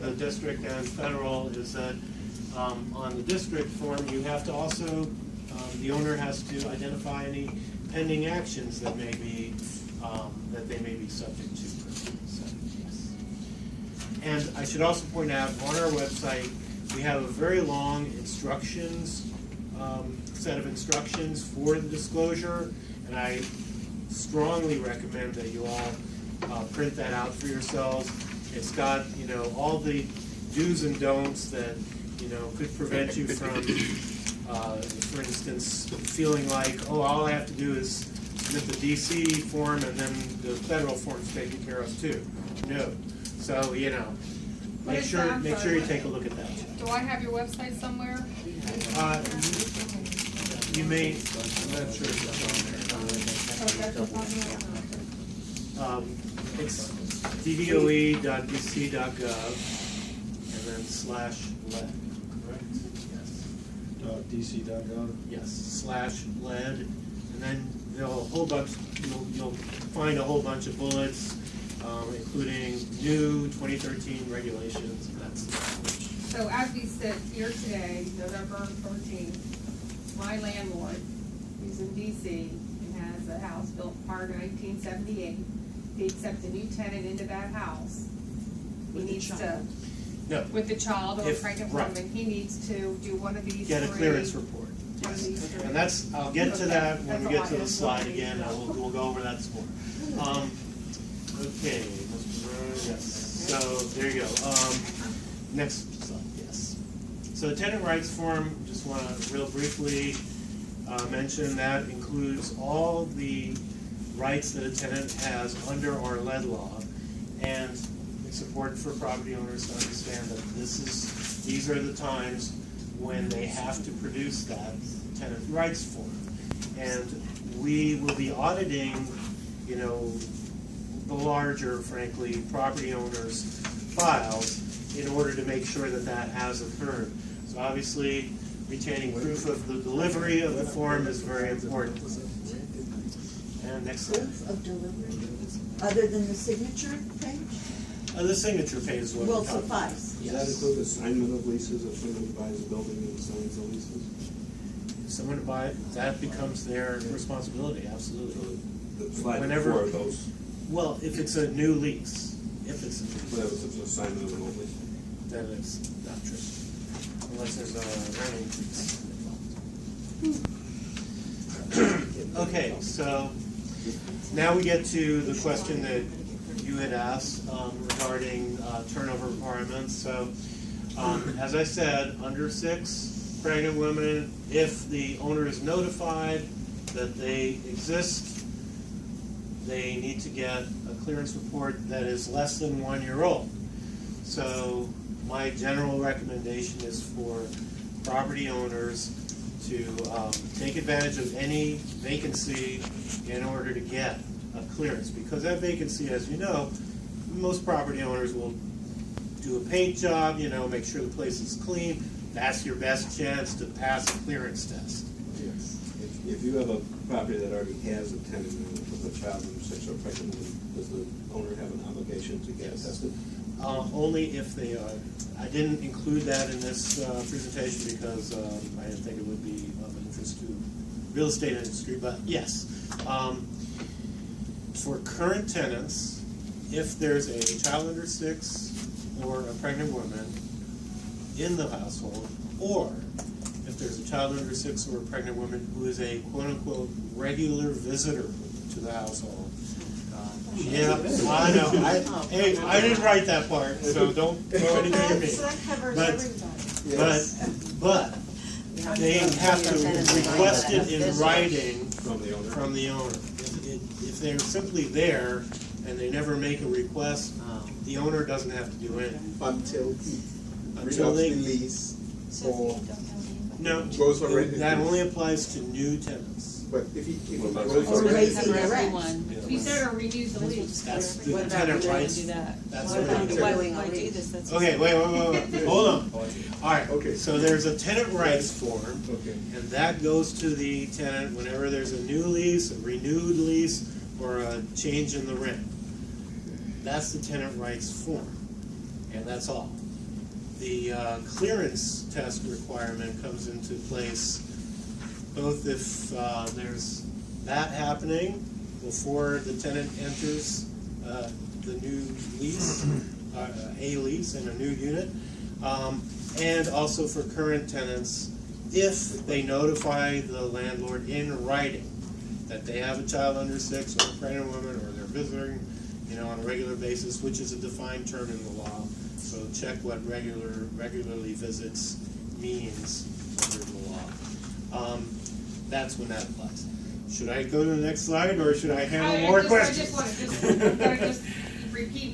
the district and federal is that on the district form, you have to also, the owner has to identify any pending actions that may be, that they may be subject to. So, yes. And I should also point out, on our website, we have a very long instructions, set of instructions for the disclosure, and I strongly recommend that you all print that out for yourselves. It's got, you know, all the do's and don'ts that, you know, could prevent you from, for instance, feeling like, oh, all I have to do is submit the DC form and then the federal form's taken care of too. No. So, you know, make sure you take a look at that. Do I have your website somewhere? You may, I'm not sure if it's on there. It's DDOE.dc.gov and then /lead, correct? Yes. DC.gov? Yes, /lead, and then there'll a whole bunch, you'll find a whole bunch of bullets, including new 2013 regulations and that stuff. So as we sit here today, November 13th, my landlord, who's in DC and has a house built prior to 1978, he accepts a new tenant into that house. He needs to, No. with the child or a pregnant right. woman, he needs to do one of these Get a three. clearance report. One of these three. And that's, I'll get to that when we That's get to all I the have. slide again, and we'll go over that some more. Okay, Mr. Burr, yes. So there you go. Next slide, yes. So the tenant rights form, just want to real briefly mention that includes all the rights that a tenant has under our lead law, and it's important for property owners to understand that these are the times when they have to produce that tenant rights form. And we will be auditing, you know, the larger, frankly, property owners' files in order to make sure that that has occurred. So obviously, retaining proof of the delivery of the form is very important. And next slide. Proof of delivery, other than the signature page? The signature page is what Will we're talking about. suffice. Does that include assignment of leases if somebody buys a building and signs the leases? If someone to buy it, that becomes their responsibility, absolutely. The slide Whenever- before those, Well, if it's a new lease, if it's a new but lease, if it's an assignment of an old lease. then it's not true. Unless there's a rent increase. Okay, so now we get to the question that you had asked regarding turnover requirements. So, as I said, under 6 pregnant women, if the owner is notified that they exist, they need to get a clearance report that is less than 1 year old. So my general recommendation is for property owners to take advantage of any vacancy in order to get a clearance. Because that vacancy, as you know, most property owners will do a paint job, you know, make sure the place is clean. That's your best chance to pass a clearance test. Yes. If you have a property that already has a tenant with a child under 6 or pregnant, does the owner have an obligation to get it tested? Only if they are. I didn't include that in this presentation because I didn't think it would be of interest to the real estate industry, but yes. For current tenants, if there's a child under 6 or a pregnant woman in the household, or if there's a child under 6 or a pregnant woman who is a quote-unquote regular visitor to the household. Yeah, I know. Hey, I didn't write that part, so don't throw anything at me. So that covers everybody. But they have to request it in writing From the owner. If they're simply there and they never make a request, the owner doesn't have to do anything. Until he Until they release or no, goes for rent. that only applies to new tenants. But if he What about goes for Or rent, raising the rent. everyone. You said or renews the lease. That's the What about tenant we rights. do that? That's What what about it is. why we do this? That's Okay, wait, hold on. All right, Okay. so there's a tenant rights form, okay. and that goes to the tenant whenever there's a new lease, a renewed lease, or a change in the rent. That's the tenant rights form, and that's all. the clearance test requirement comes into place both if there's that happening before the tenant enters the new lease, a lease in a new unit, and also for current tenants if they notify the landlord in writing that they have a child under 6 or a pregnant woman or they're visiting, on a regular basis, which is a defined term in the law. So check what regularly visits means under the law. That's when that applies. Should I go to the next slide, or should I handle more questions? I just want to repeat